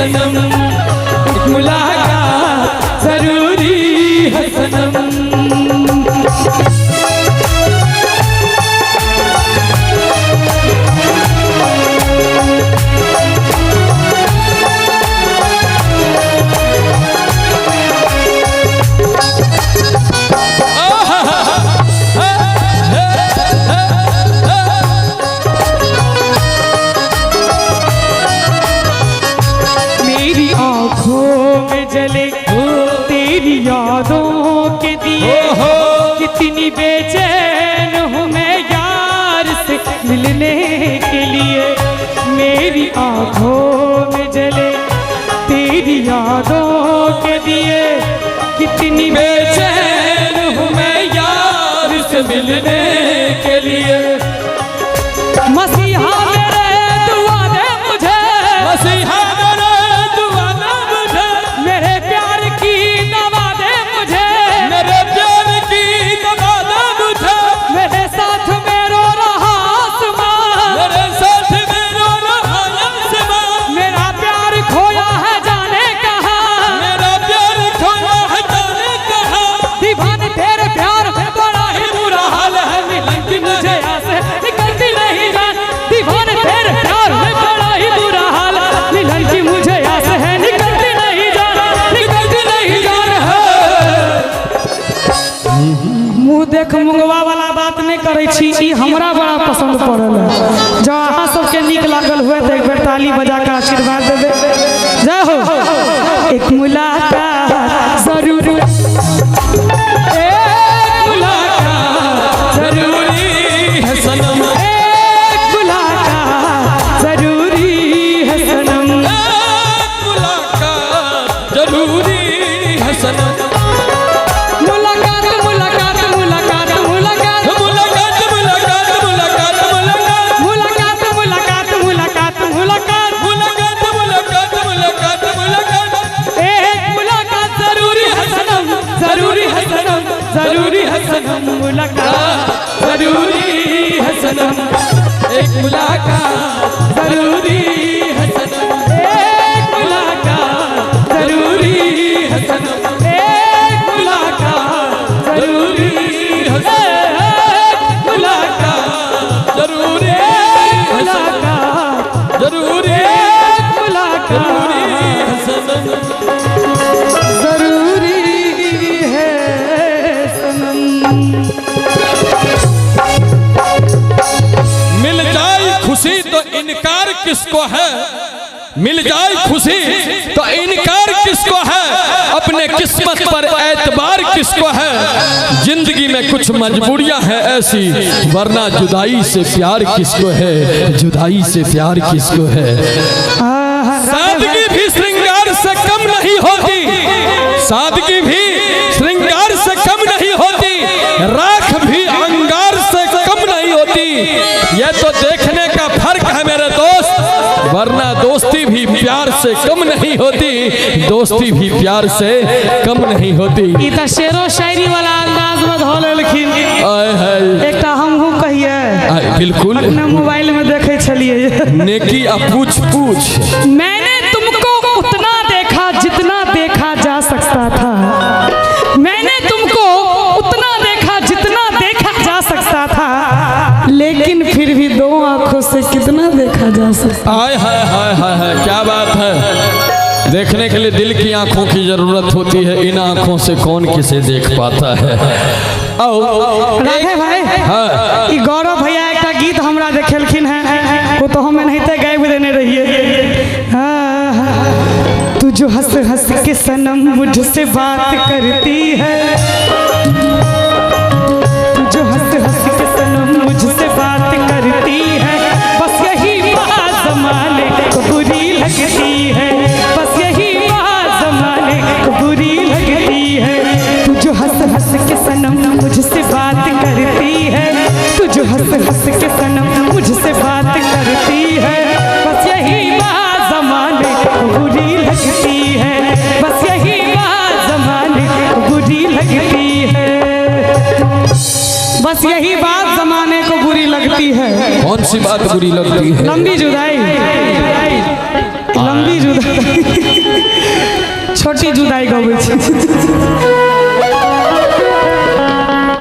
सनम, मुलाकात जरूरी है सनम। यादों के दिए कितनी बेचैन हूँ मैं यार से मिलने के लिए। मेरी आँखों में जले तेरी यादों के दिए कितनी बेचैन हूँ मैं यार से मिलने के लिए। मसीहा मेरे दुआ दे मुझे, मसीहा देख मुंगवा वाला बात नहीं करे छी, हमरा बड़ा पसंद पड़ल है। जो अहाँ सबके नीक लागल हुए तो एक बेर ताली बजा के आशीर्वाद देबे। जय हो। एक मुलाकात जरूर, एक मुलाकात जरूरी है सनम, एक मुलाकात जरूरी है सनम, मुलाकात जरूरी है सनम। जरूरी है सनम, मुलाकात जरूरी है सनम, एक मुलाकात जरूरी है सनम, एक मुलाकात जरूरी है सनम, एक मुलाकात जरूरी है सनम, एक मुलाकात जरूरी है सनम, जरूरी मुलाकात है सनम, जरूरी तो इनकार किसको है, मिल जाए खुशी तो इनकार किसको है, अपने किस्मत पर एतबार किसको है। जिंदगी में कुछ मजबूरियां हैं ऐसी, वरना जुदाई से प्यार किसको है, जुदाई से प्यार किसको है। सादगी भी श्रृंगार से कम नहीं होती, सादगी भी श्रृंगार से कम नहीं होती, राख भी अंगार से कम नहीं होती। यह तो देखने का फर्क है मेरे दोस्त, वरना दोस्ती भी प्यार से कम नहीं होती, दोस्ती भी प्यार से कम नहीं होती। ये तो शेरो शायरी वाला अंदाज में धो लेलखिन। एक तो हमहू कहिए बिल्कुल अपने मोबाइल में देखे छलिए नेकी अब पूछ पूछ। मैंने तुमको उतना देखा जितना देखा जा सकता था, मैंने तुमको उतना देखा जितना देखा जा सकता था, लेकिन फिर भी दो आंखों से कितना देखा जा सकता। हाय हाय हाय हाय हाय, क्या बात है। देखने के लिए दिल की आंखों की जरूरत होती है, इन आंखों से कौन किसे देख पाता है। राधे भाई, हाँ। ये गौरव भैया एक गीत हमरा देखेलखिन है, वो तो हमें नहीं थे गायब देने रहिए। तू जो हंस हंस के सनम मुझसे बात करती है, जो हंस हंस के सनम मुझसे बात करती है, बस यही बात ज़माने को बुरी लगती है, बस यही बात ज़माने को बुरी लगती है। तू जो हंस हंस के सनम मुझसे बात करती है, तू जो हंस हंस के सनम मुझसे बात करती है, बस यही बात ज़माने को बुरी लगती है, बस यही बात ज़माने को बुरी लगती है, बस यही बात जमाने को बुरी लगती है। कौन सी बात बुरी लगती है? लंबी जुदाई, लंबी जुदाई। छोटी जुदाई गबै छै